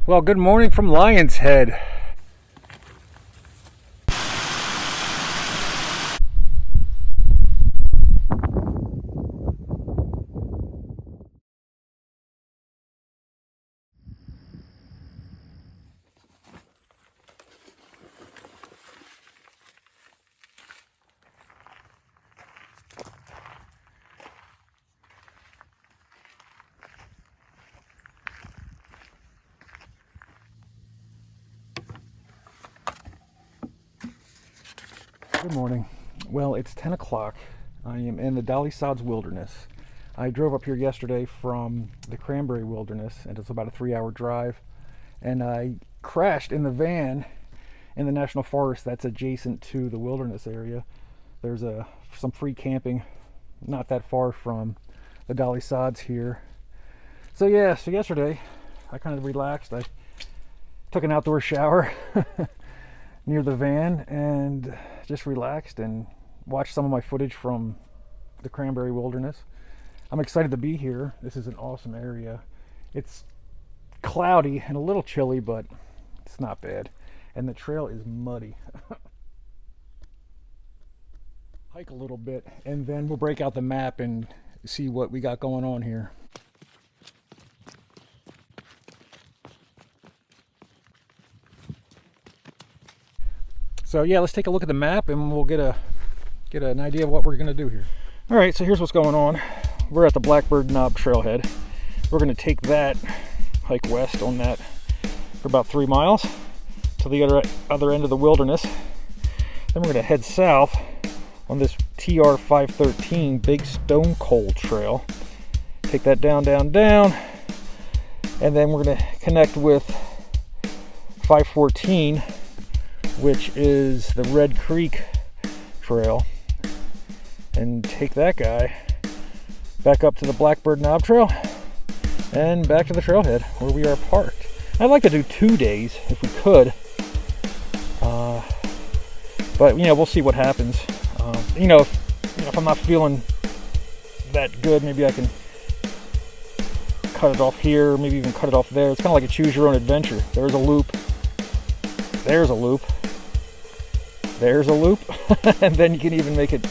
Well, good morning from Lion's Head. Good morning. Well, it's 10 o'clock. I am in the Dolly Sods Wilderness. I drove up here yesterday from the Cranberry Wilderness, and it's about a 3-hour drive. And I crashed in the van in the national forest that's adjacent to the wilderness area. There's some free camping not that far from the Dolly Sods here. So yesterday I kind of relaxed. I took an outdoor shower near the van and just relaxed and watched some of my footage from the Cranberry Wilderness. I'm excited to be here. This is an awesome area. It's cloudy and a little chilly, but it's not bad. And the trail is muddy. Hike a little bit and then we'll break out the map and see what we got going on here. So yeah, let's take a look at the map and we'll get an idea of what we're gonna do here. All right, so here's what's going on. We're at the Blackbird Knob Trailhead. We're gonna take that, hike west on that for about 3 miles to the other end of the wilderness. Then we're gonna head south on this TR 513 Big Stone Coal Trail. Take that down, and then we're gonna connect with 514, which is the Red Creek Trail, and take that guy back up to the Blackbird Knob Trail and back to the trailhead where we are parked. I'd like to do 2 days if we could, but we'll see what happens. If I'm not feeling that good, maybe I can cut it off here, maybe even cut it off there. It's kind of like a choose your own adventure. There's a loop, there's a loop, there's a loop, and then you can even make it,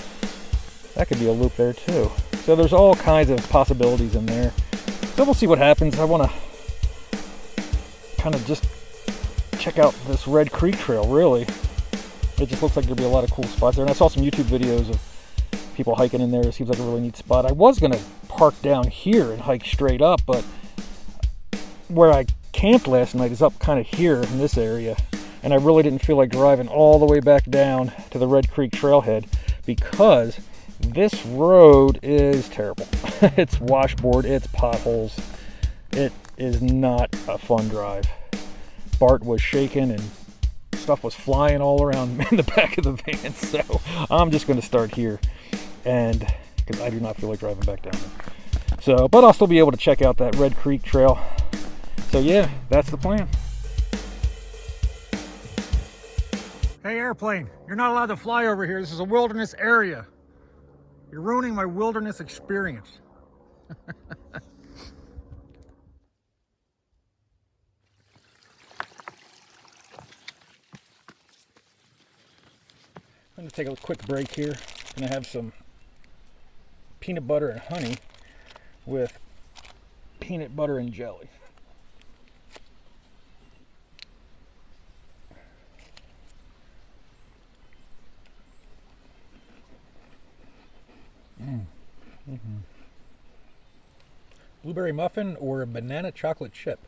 that could be a loop there too. So there's all kinds of possibilities in there. So we'll see what happens. I want to kind of just check out this Red Creek Trail, really. It just looks like there'll be a lot of cool spots there. And I saw some YouTube videos of people hiking in there. It seems like a really neat spot. I was going to park down here and hike straight up, but where I camped last night is up kind of here in this area. And I really didn't feel like driving all the way back down to the Red Creek Trailhead because this road is terrible. It's washboard, it's potholes. It is not a fun drive. Bart was shaking and stuff was flying all around in the back of the van, so I'm just going to start here, and because I do not feel like driving back down there. So, but I'll still be able to check out that Red Creek Trail. So yeah, that's the plan. Hey airplane, you're not allowed to fly over here. This is a wilderness area. You're ruining my wilderness experience. I'm going to take a quick break here. I'm going to have some peanut butter and honey with peanut butter and jelly. Blueberry muffin or a banana chocolate chip?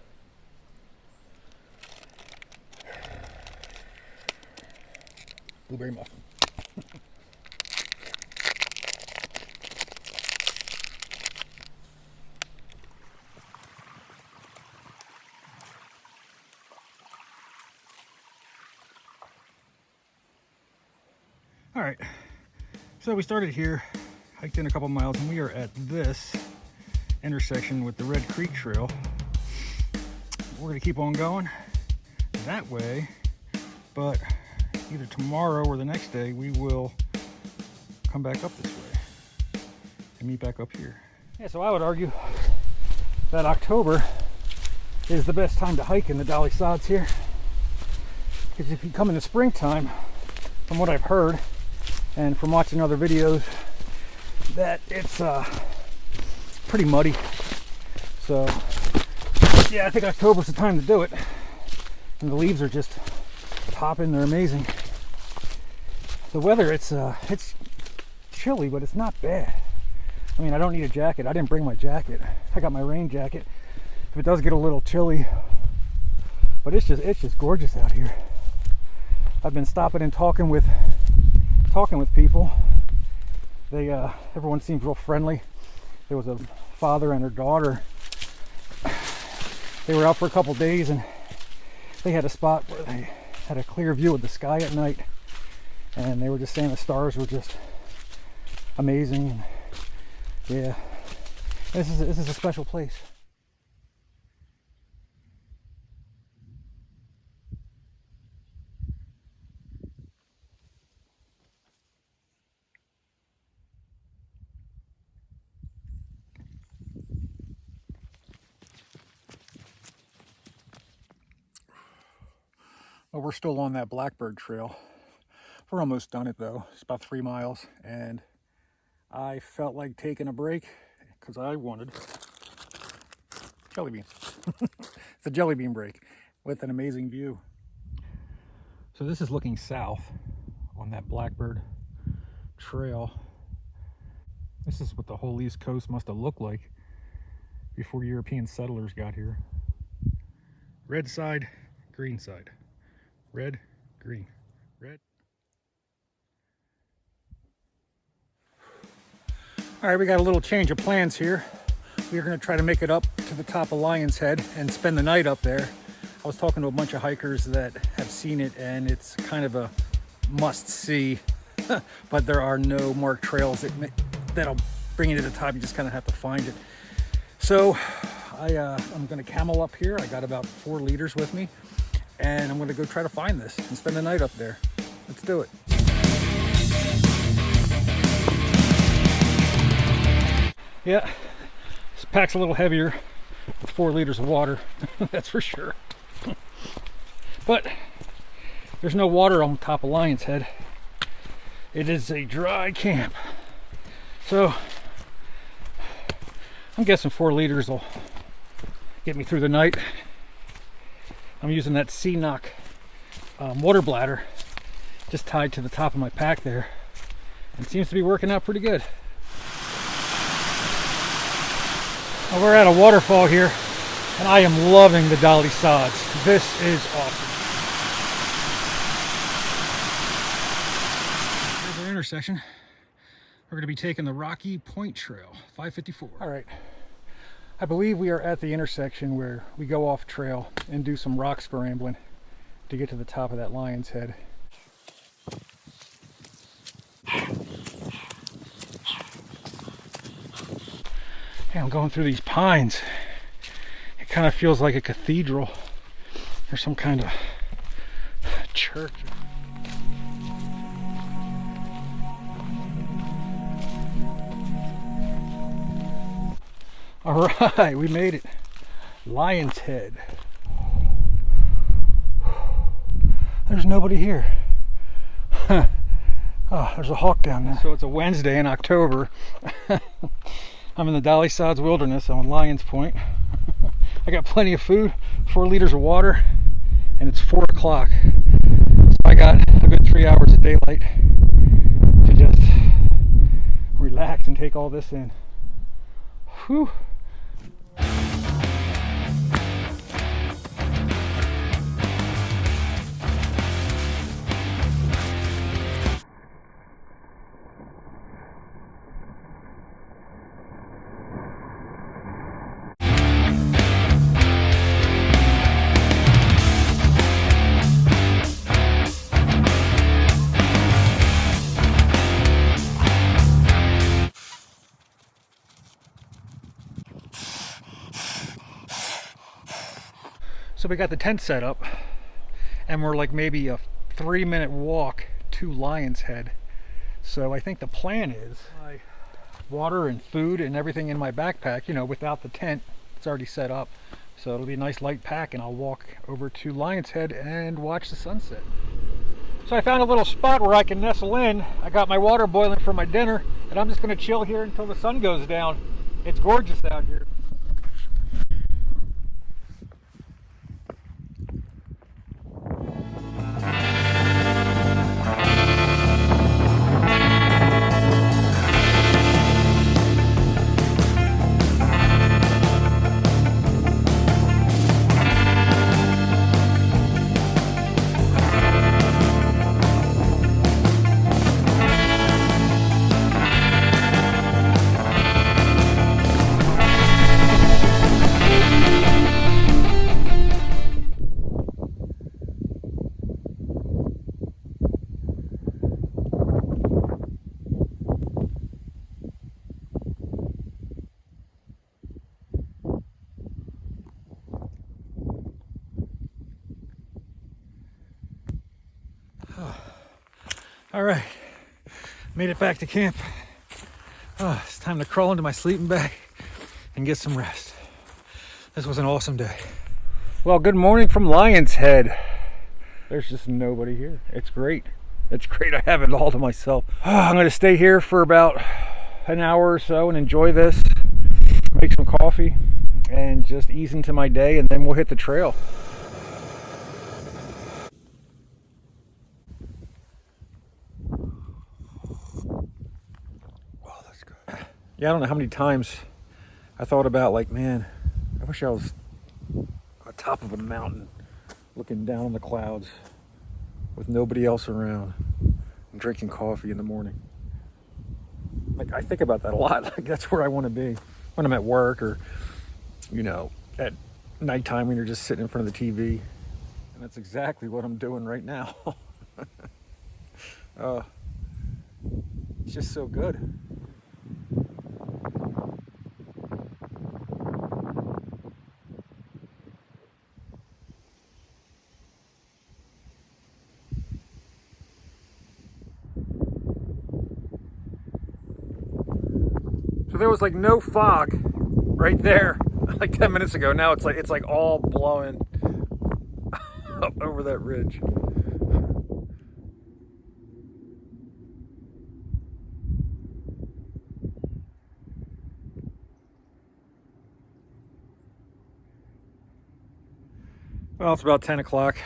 Blueberry muffin. All right, so we started here, hiked in a couple miles, and we are at this intersection with the Red Creek Trail. We're gonna keep on going that way, but either tomorrow or the next day we will come back up this way and meet back up here. Yeah, so I would argue that October is the best time to hike in the Dolly Sods here. Because if you come in the springtime, from what I've heard and from watching other videos, that it's pretty muddy. So yeah, I think October's the time to do it. And the leaves are just popping, they're amazing. The weather, it's chilly, but it's not bad. I mean, I don't need a jacket. I didn't bring my jacket. I got my rain jacket. If it does get a little chilly, but it's just gorgeous out here. I've been stopping and talking with people. Everyone seems real friendly. There was a father and her daughter. They were out for a couple days and they had a spot where they had a clear view of the sky at night, and they were just saying the stars were just amazing. And yeah, this is a special place. Well, we're still on that Blackbird trail. We're almost done it though. It's about 3 miles, and I felt like taking a break because I wanted jelly beans. It's a jelly bean break with an amazing view. So this is looking south on that Blackbird trail. This is what the whole East Coast must have looked like before European settlers got here. Red side, green side. Red, green, red. All right, we got a little change of plans here. We're gonna try to make it up to the top of Lion's Head and spend the night up there. I was talking to a bunch of hikers that have seen it, and it's kind of a must-see, but there are no marked trails that'll bring you to the top. You just kind of have to find it. So I'm gonna camel up here. I got about 4 liters with me, and I'm gonna go try to find this and spend the night up there. Let's do it. Yeah, this pack's a little heavier with 4 liters of water, that's for sure. But there's no water on top of Lion's Head. It is a dry camp. So I'm guessing 4 liters will get me through the night. I'm using that C-Knock water bladder just tied to the top of my pack there, and it seems to be working out pretty good. Well, we're at a waterfall here, and I am loving the Dolly Sods. This is awesome. Here's our intersection. We're going to be taking the Rocky Point Trail, 554. All right. I believe we are at the intersection where we go off trail and do some rock scrambling to get to the top of that Lion's Head. Hey, I'm going through these pines. It kind of feels like a cathedral or some kind of church. All right, we made it. Lion's Head. There's nobody here. Oh, there's a hawk down there. So it's a Wednesday in October. I'm in the Dolly Sods Wilderness on Lion's Point. I got plenty of food, 4 liters of water, and it's 4 o'clock. So I got a good 3 hours of daylight to just relax and take all this in. Whew. So we got the tent set up, and we're like maybe a 3-minute walk to Lion's Head. So I think the plan is water and food and everything in my backpack, you know, without the tent, it's already set up. So it'll be a nice light pack, and I'll walk over to Lion's Head and watch the sunset. So I found a little spot where I can nestle in. I got my water boiling for my dinner, and I'm just going to chill here until the sun goes down. It's gorgeous out here. All right, made it back to camp. It's time to crawl into my sleeping bag and get some rest. This was an awesome day. Well, good morning from Lion's Head. There's just nobody here. It's great. It's great. I have it all to myself. I'm going to stay here for about an hour or so and enjoy this, make some coffee, and just ease into my day, and then we'll hit the trail. Yeah, I don't know how many times I thought about, like, man, I wish I was on top of a mountain looking down on the clouds with nobody else around and drinking coffee in the morning. Like, I think about that a lot. Like, that's where I want to be when I'm at work, or, you know, at nighttime when you're just sitting in front of the TV. And that's exactly what I'm doing right now. It's just so good. So there was like no fog right there like 10 minutes ago. Now it's like all blowing up over that ridge. Well, it's about 10 o'clock.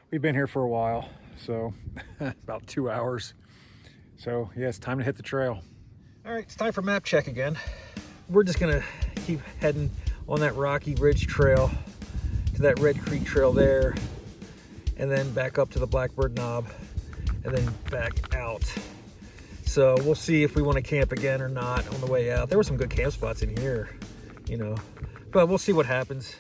We've been here for a while, so about 2 hours. So yeah, it's time to hit the trail. All right, it's time for map check again. We're just gonna keep heading on that Rocky Ridge Trail to that Red Creek Trail there, and then back up to the Blackbird Knob, and then back out. So we'll see if we want to camp again or not on the way out. There were some good camp spots in here, you know, but we'll see what happens.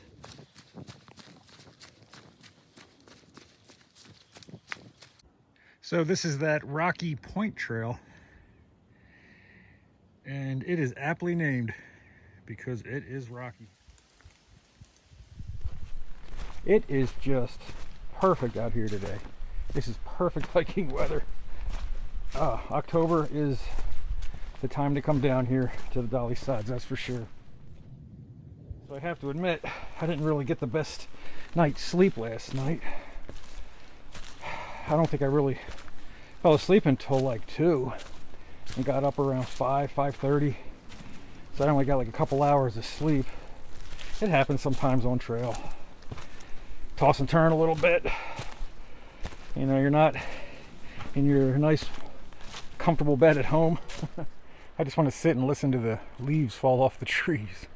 So this is that Rocky Point Trail, and it is aptly named because it is rocky. It is just perfect out here today. This is perfect hiking weather. October is the time to come down here to the Dolly Sods, that's for sure. So I have to admit, I didn't really get the best night's sleep last night. I don't think I really fell asleep until like 2 and got up around 5:30. So I only got like a couple hours of sleep. It happens sometimes on trail. Toss and turn a little bit. You know, you're not in your nice comfortable bed at home. I just want to sit and listen to the leaves fall off the trees.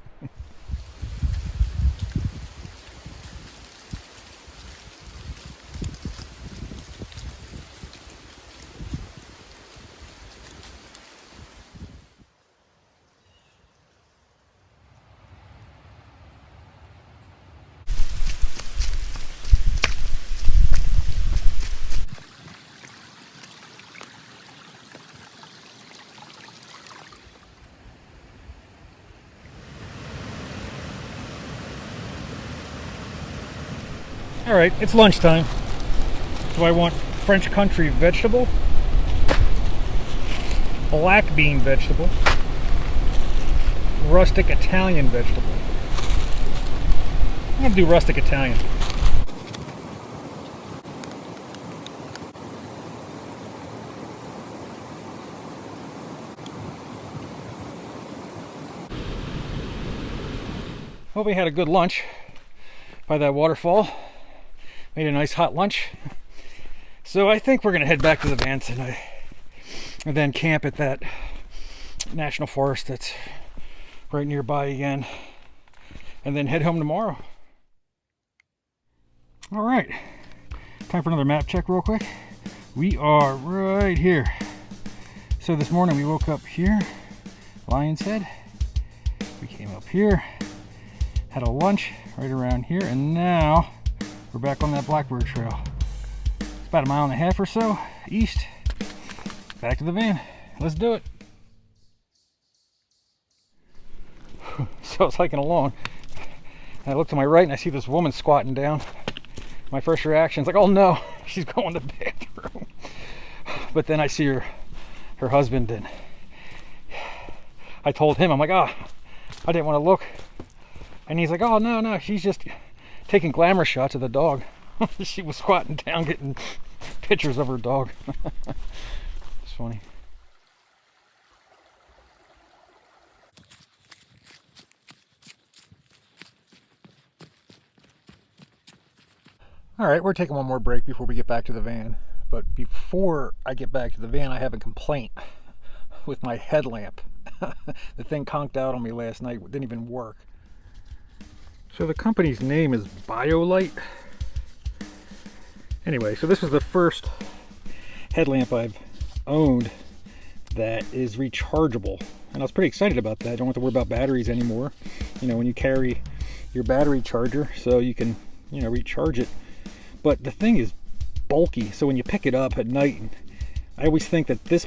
All right, it's lunchtime. Do I want French country vegetable, black bean vegetable, rustic Italian vegetable? gonna do rustic Italian. Well, we had a good lunch by that waterfall. Made a nice hot lunch. So I think we're gonna head back to the van tonight and then camp at that national forest that's right nearby again, and then head home tomorrow. All right, time for another map check real quick. We are right here. So this morning we woke up here, Lion's Head. We came up here, had a lunch right around here, and now we're back on that Blackbird trail. It's about 1.5 miles or so east. Back to the van. Let's do it. So I was hiking along, and I look to my right and I see this woman squatting down. My first reaction is like, oh no, she's going to the bathroom. But then I see her husband, and I told him, I'm like, oh, I didn't want to look. And he's like, oh no, she's just taking glamour shots of the dog. She was squatting down getting pictures of her dog. It's funny. All right, we're taking one more break before we get back to the van. But before I get back to the van, I have a complaint with my headlamp. The thing conked out on me last night. It didn't even work. So the company's name is BioLite. Anyway, so this was the first headlamp I've owned that is rechargeable. And I was pretty excited about that. I don't have to worry about batteries anymore. You know, when you carry your battery charger, so you can, you know, recharge it. But the thing is bulky, so when you pick it up at night, I always think that this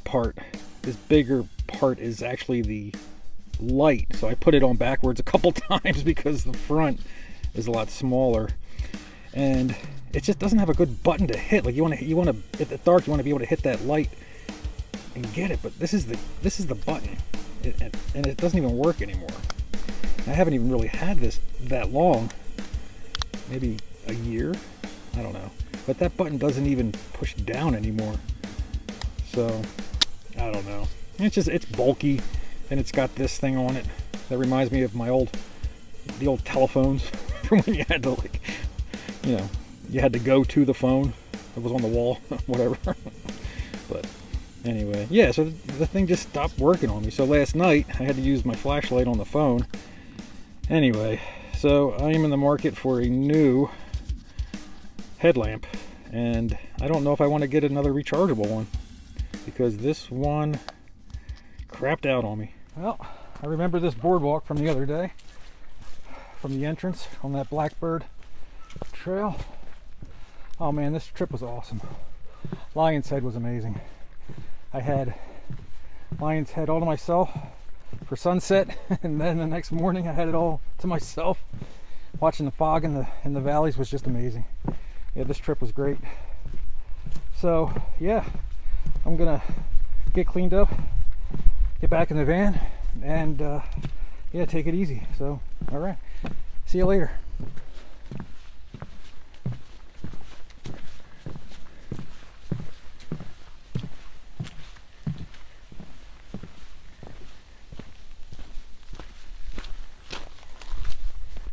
bigger part is actually the light. So I put it on backwards a couple times because the front is a lot smaller, and it just doesn't have a good button to hit. Like you want to at the dark, you want to be able to hit that light and get it, but this is the button, and it doesn't even work anymore. I haven't even really had this that long, maybe a year. I don't know, but that button doesn't even push down anymore. So I don't know. It's bulky, and it's got this thing on it that reminds me of the old telephones from when you had to, like, you know, you had to go to the phone. It was on the wall, whatever. But anyway, yeah. So the thing just stopped working on me. So last night I had to use my flashlight on the phone. Anyway, so I am in the market for a new headlamp, and I don't know if I want to get another rechargeable one because this one crapped out on me. Well, I remember this boardwalk from the other day, from the entrance on that Blackbird trail. Oh man, this trip was awesome. Lion's Head was amazing. I had Lion's Head all to myself for sunset, and then the next morning I had it all to myself. Watching the fog in the valleys was just amazing. Yeah, this trip was great. So yeah, I'm gonna get cleaned up, get back in the van, and yeah, take it easy. So all right, see you later.